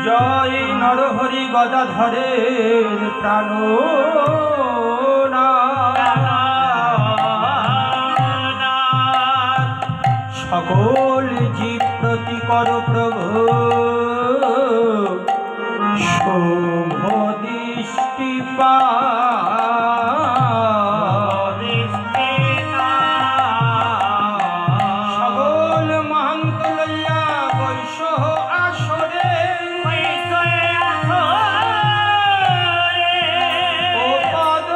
জয় নরহরি গদাধরের প্রাণ সকল জীব প্রতি কর প্রভু শুভ দৃষ্টি সকল মহান্ত লইয়া বৈশ আসরে ও পদ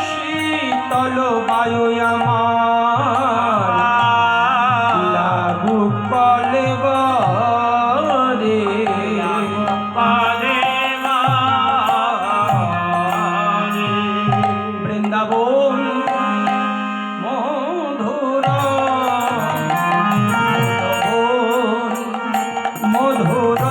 শীতল বায়ু আমার লাগু কলে বরে বৃন্দাবন মধুর মধুর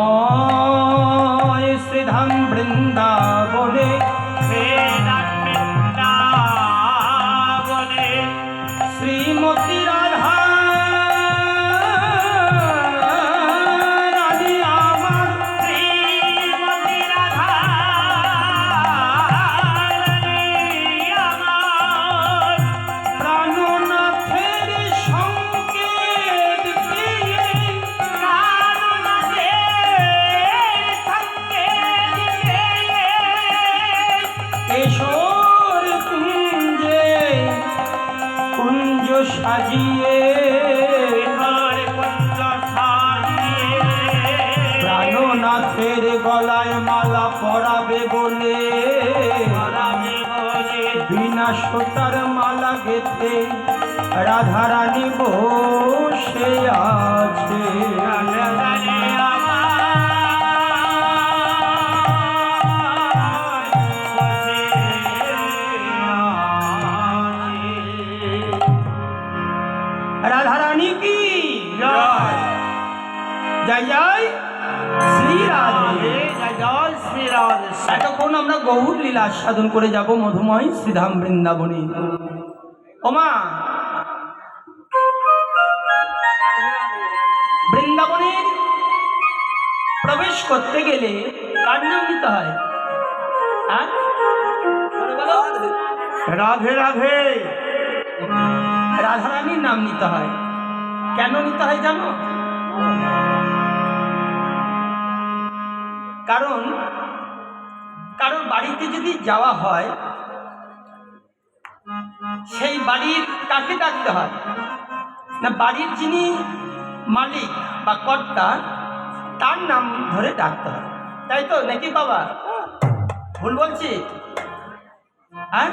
মধুময় শ্রীধাম বৃন্দাবনে শ্রীমতী রাধা রানী আমার প্রাণনাথের সংকেত পেয়ে কেশর কুঞ্জে কুঞ্জ সাজিয়ে প্রাণনাথের গলায় মালা পরাবে বলে বিনা সুতার মালা গেথে রাধারানী বসে আছে রাধারানী কি জয় জয় জয় শ্রী রাধে জয় জয় শ্রী রাধে। এতক্ষণ আমরা গৌর লীলা আস্বাদন করে যাব মধুময় শ্রীধাম বৃন্দাবনে। ওমা বৃন্দাবনের প্রবেশ করতে গেলে কার নাম নিতে হয়? রাধে রাধে রাধারানীর নাম নিতে হয়। কেন নিতে হয় জানো? কারণ কারোর বাড়িতে যদি যাওয়া হয় সেই বাড়ির কাকে ডাকতে হয় না, বাড়ির যিনি মালিক বা কর্তা তার নাম ধরে ডাকতে হয়, তাই তো নাকি বাবা? ভুল বলছি? হ্যাঁ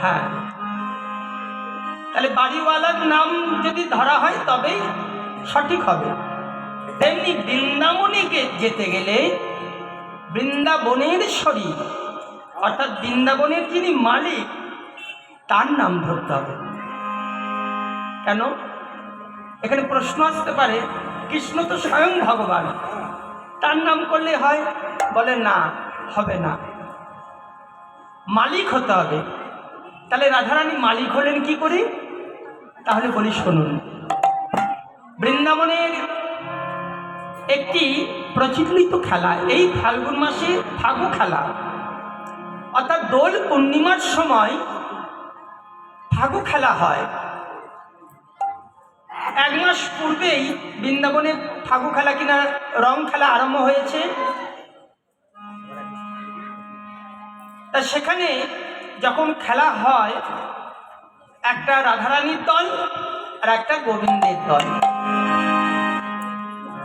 হ্যাঁ, তাহলে বাড়িওয়ালার নাম যদি ধরা হয় তবেই সঠিক হবে। তেমনি বৃন্দাবনে যেতে গেলে বৃন্দাবনের শরীর অর্থাৎ বৃন্দাবনের যিনি মালিক তার নাম ধরতে হবে। কেন? এখানে প্রশ্ন আসতে পারে, কৃষ্ণ তো স্বয়ং ভগবান, তার নাম করলে হয়? বলে না, হবে না, মালিক হতে হবে। তাহলে রাধারানী মালিক হলেন কি করে? তাহলে বলি শুনুন। বৃন্দাবনের একটি প্রচলিত খেলা, এই ফাল্গুন মাসে ফাগু খেলা, অর্থাৎ দোল পূর্ণিমার সময় ফাগু খেলা হয়। এক মাস পূর্বেই বৃন্দাবনে ফাগু খেলা কিনা রং খেলা আরম্ভ হয়েছে। তা সেখানে যখন খেলা হয়, একটা রাধারানীর দল আর একটা গোবিন্দের দল।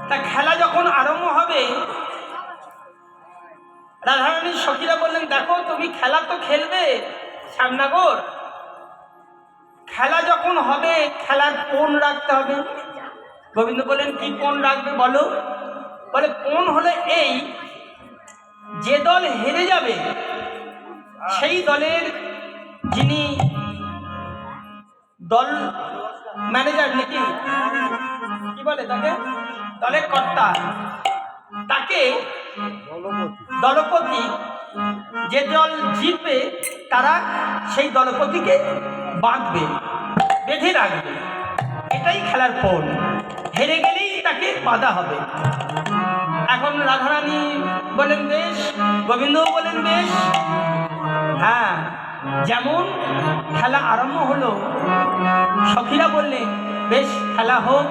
তা খেলা যখন আরম্ভ হবে, রাধারানীর সখীরা বললেন, দেখো তুমি খেলা তো খেলবে শ্যামনগর, খেলা যখন হবে খেলার পণ রাখতে হবে। গোবিন্দ বললেন, কি পণ রাখবে বলো? বলে, পণ হলে এই, যে দল হেরে যাবে সেই দলের যিনি দল ম্যানেজার নাকি কি বলে তাকে, দলের কর্তা, তাকে দলপতি, যে দল জিতবে তারা সেই দলপতিকে বাঁধবে, বেঁধে রাখবে। এটাই খেলার পণ। হেরে গেলেই তাকে বাঁধা হবে। এখন রাধারানী বলেন বেশ, গোবিন্দও বলেন বেশ। হ্যাঁ, যেমন খেলা আরম্ভ হলো, সখীরা বললেন, বেশ খেলা হোক।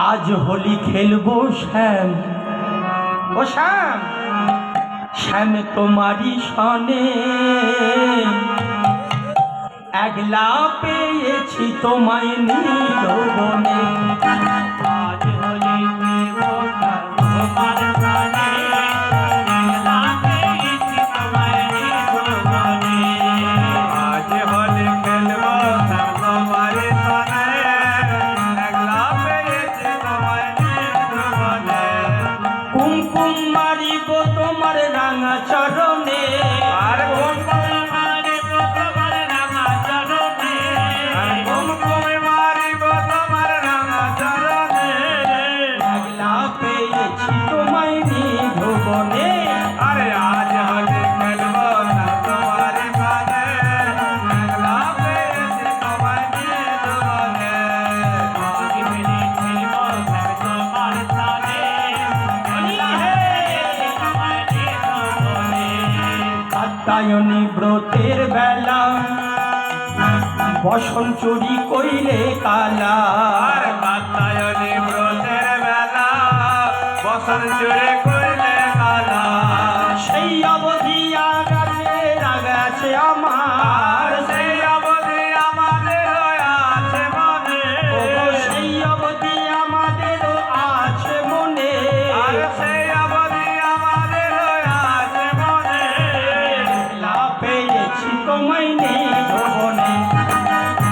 আজ হোলি খেলবো শ্যাম, ও শ্যাম, শ্যাম তোমারই সনে, একলা পেয়েছি তোমায় নীলবনে। আজ হোলি খেলবো তোমার সনে, একলা পেয়েছি তোমায় নীলবনে। আজ হোলি খেলবো তোমার সনে, একলা পেয়েছি তোমায় নীলবনে। কুমকুম মারিব তোমার রাঙা চরণে, আর কুমকুম মারিব তোমার রাঙা চরণে, আর কুমকুম মারিব তোমার রাঙা চরণে। একলা পেয়েছি তোমায় নিধুবনে। আরে আজ হোলি খেলবো না তোমার সনে, একলা পেয়েছি তোমায় নিধুবনে। আজ হোলি খেলবো না তোমার সনে, কাত্যায়নী ব্রতের বেলা বসন চুরি কইলে কালা। কাত্যায়নী ব্রতের বেলা বসন চুরি কইলে কালা। সেই অবধি আগাছে আমার, সেই অবধি আমাদের আছে মনে, সেই অবধি আমাদের আছে মনে, আর সেই অবধি আমাদের আছে মনে। একলা পেয়েছি তোমায় নিধুবনে,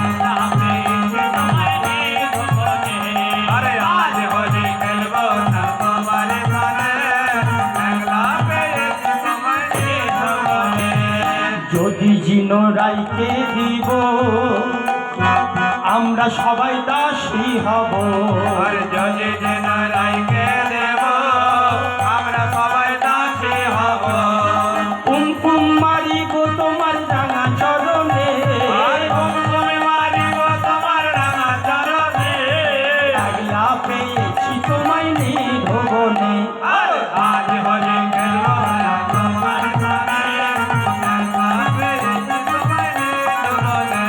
একলা পেয়েছি তোমায় নিধুবনে। আরে আজ হোলি খেলবো না তোমার সনে, একলা পেয়েছি তোমায় নিধুবনে। যদি জিনো রাইকে দিব আমরা সবাই দাসী হব, আর যদি জিনো রাইকে দেব আমরা সবাই দাসী হব। কুমকুম মারিব তোমার রাঙা চরণে, আর কুমকুম মারিব তোমার রাঙা চরণে। একলা পেয়েছি তোমায় নিধুবনে। আর আজ হোলি খেলবো না তোমার সনে, একলা পেয়েছি তোমায় নিধুবনে।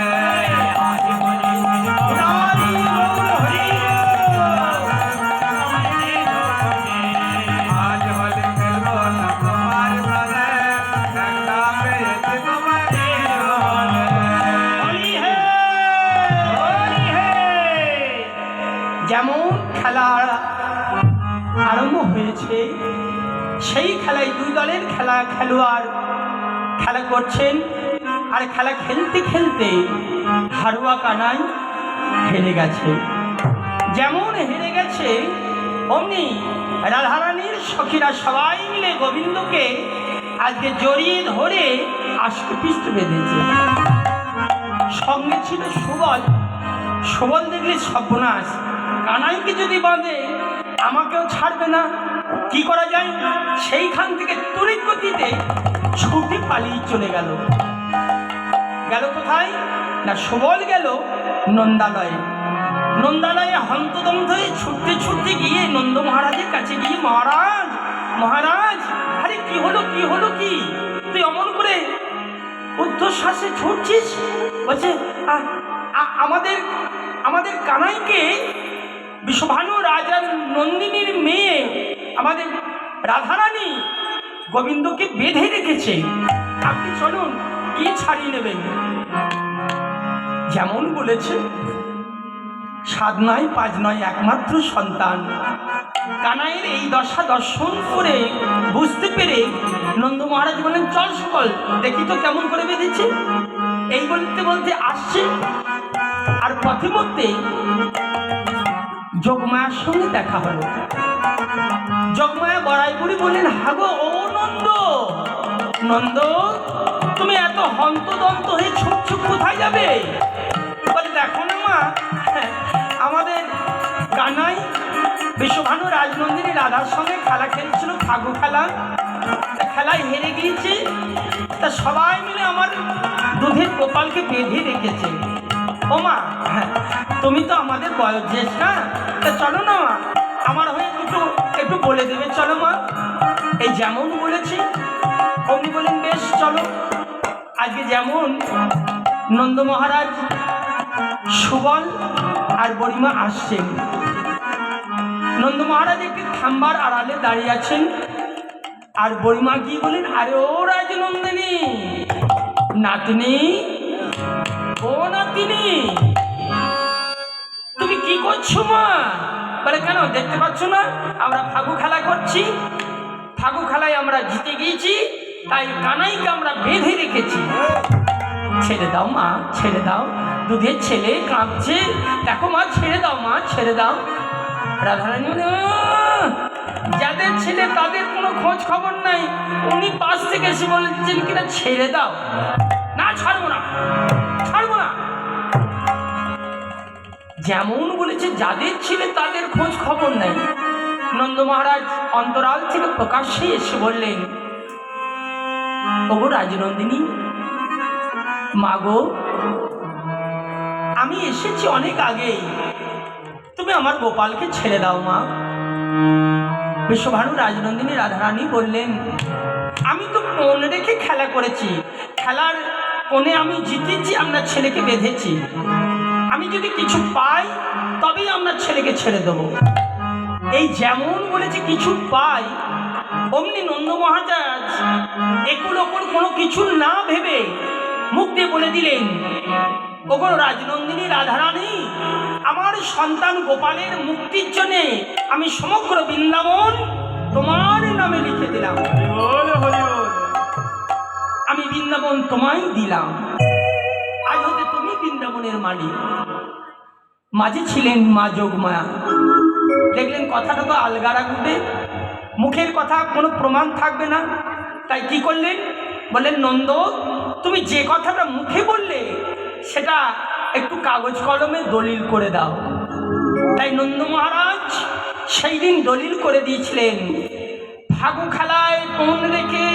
আজ হোলি খেলবো না তোমার সনে, আজ হোলি খেলবো না তোমার সনে, একলা পেয়েছি তোমায় নিধুবনে। হোলি হে, হোলি হে। যেমন খেলা আরম্ভ হয়েছে, সেই খেলায় দুই দলের খেলোয়াড় খেলা করছেন। আর খেলা খেলতে খেলতে হারুয়া কানাই হেরে গেছে। যেমন হেরে গেছে, অমনি রাধারানীর সখীরা সবাই মিলে গোবিন্দকে আজকে জড়িয়ে ধরে আষ্টপিষ্ট বেঁধেছে। সঙ্গে ছিল সুবল। সুবল দেখলে সর্বনাশ, কানাইকে যদি বাঁধে আমাকেও ছাড়বে না, কি করা যায়? সেইখান থেকে তড়িৎ গতিতে ছুটে পালিয়ে চলে গেল। গেল কোথায় না, সুবল গেল নন্দালয়ে। নন্দালয়ে হন্তদন্ত হয়ে ছুটতে ছুটতে গিয়ে নন্দ মহারাজের কাছে গিয়ে, মহারাজ মহারাজ, আরে কি হলো কি হলো, কি তুই অমন করে ঊর্ধ্বশ্বাসে ছুটছিস? বলছে, আমাদের কানাইকে বিষভানু রাজার নন্দিনীর মেয়ে আমাদের রাধারানী গোবিন্দকে বেঁধে রেখেছে। আপনি চলুন, কি ছাড়িয়ে নেবেন? যেমন বলেছে, 7 নয় 5 নয় একমাত্র সন্তান কানাইয়ের এই দশা দর্শন করে বুঝতে পেরে নন্দ মহারাজ বলেন, চল সকল দেখি তো কেমন করে বেঁধেছে। এই বলতে বলতে আসছে, আর পথে মধ্যে যোগমায়ার সঙ্গে দেখা হলো। যোগমায়া বড়াই করে বললেন, হাগো ও নন্দ, নন্দ তুমি এত হন্তদন্ত হয়ে ছুপ ছুপ কোথায় যাবে? বলে, দেখো না মা, আমাদের কানাই বিশ্বভানু রাজনন্দিনী রাধার সঙ্গে খেলা খেলছিল, ফাগু খেলা। খেলায় হেরে গিয়েছে, তা সবাই মিলে আমার দুধের গোপালকে বেঁধে রেখেছে। ও মা, তুমি তো আমাদের বয়োজ্যেষ্ঠ না, তা চলো না মা, আমার হয়ে একটু বলে দেবে, চলো মা। এই যেমন বলেছি অমনি বলেন, বেশ চলো। আজকে যেমন নন্দ মহারাজ, সুবল আর বড়িমা আসছেন। নন্দ মহারাজ একটি খাম্বার আড়ালে দাঁড়িয়ে আছেন, আর বড়িমা কি বলেন, আরে ও রাজনন্দিনী, নাতনি, ও নাতিনি, তুমি কি করছো মা? বলে, কেন দেখতে পাচ্ছ না আমরা ফাগু খেলা করছি? ফাগু খেলায় আমরা জিতে গিয়েছি, তাই কানাইকে আমরা বেঁধে রেখেছি। ছেড়ে দাও মা, ছেড়ে দাও, দুধের ছেলে কাঁদছে, দেখো মা, ছেড়ে দাও মা, ছেড়ে দাও। রাধারানী, যাদের ছেলে তাদের কোনো খোঁজ খবর নাই, উনি পাশ থেকে এসে বলছেন কিনা ছেড়ে দাও। না, ছাড়বো না, ছাড়বো না। যেমন বলেছে যাদের ছেলে তাদের খোঁজ খবর নাই। নন্দ মহারাজ অন্তরাল থেকে প্রকাশ্যে এসে বললেন, ওগো রাজনন্দিনী, মাগো, আমি এসেছি অনেক আগেই, তুমি আমার গোপালকে ছেড়ে দাও মা। বিশ্বভানু রাজনন্দিনী রাধারানী বললেন, আমি তো কোণ রেখে খেলা করেছি, খেলার কোণে আমি জিতেছি, আমরা ছেলেকে বেঁধেছি। আমি যদি কিছু পাই তবেই আমরা ছেলেকে ছেড়ে দেবো। এই যেমন বলেছে কিছু পাই, অমনি নন্দ মহারাজ একুল ওকুল কোনো কিছু না ভেবে মুখ দিয়ে বলে দিলেন, ওগো রাজনন্দিনী রাধারানী, আমার সন্তান গোপালের মুক্তির জন্যে আমি সমগ্র বৃন্দাবন তোমার নামে লিখে দিলাম। আমি বৃন্দাবন তোমায় দিলাম, আজ হতে তুমি বৃন্দাবনের মালিক। মাঝে ছিলেন মা যোগমায়া। দেখলেন কথাটা তো আলগারা গুটে, মুখের কথা কোনো প্রমাণ থাকবে না, তাই কি করলেন? বললেন, নন্দ, তুমি যে কথাটা মুখে বললে সেটা একটু কাগজ কলমে দলিল করে দাও। তাই নন্দ মহারাজ সেই দিন দলিল করে দিয়েছিলেন, ফাগু খেলায় কোণ রেখে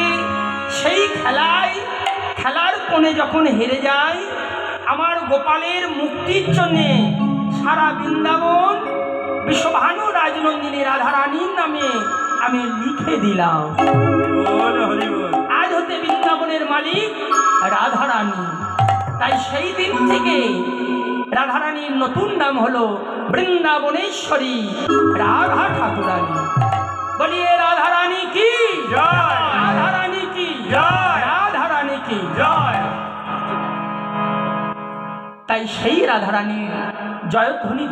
সেই খেলার কোণে যখন হেরে যায়, আমার গোপালের মুক্তির জন্যে সারা বৃন্দাবন বিশ্বভানু রাজনন্দিনী রাধারানীর নামে আমি লিখে দিলাম। আজ হতে বৃন্দাবনের মালিক রাধারানী। তাই সেই দিন থেকে রাধারানীর নতুন নাম হলো বৃন্দাবনেশ্বরী রাধা ঠাকুরানী। বলিয়ে রাধারানী কি জয়, রাধারানী কি জয়, রাধারানী কি জয়। তাই সেই রাধারানীর জয়ধ্বনি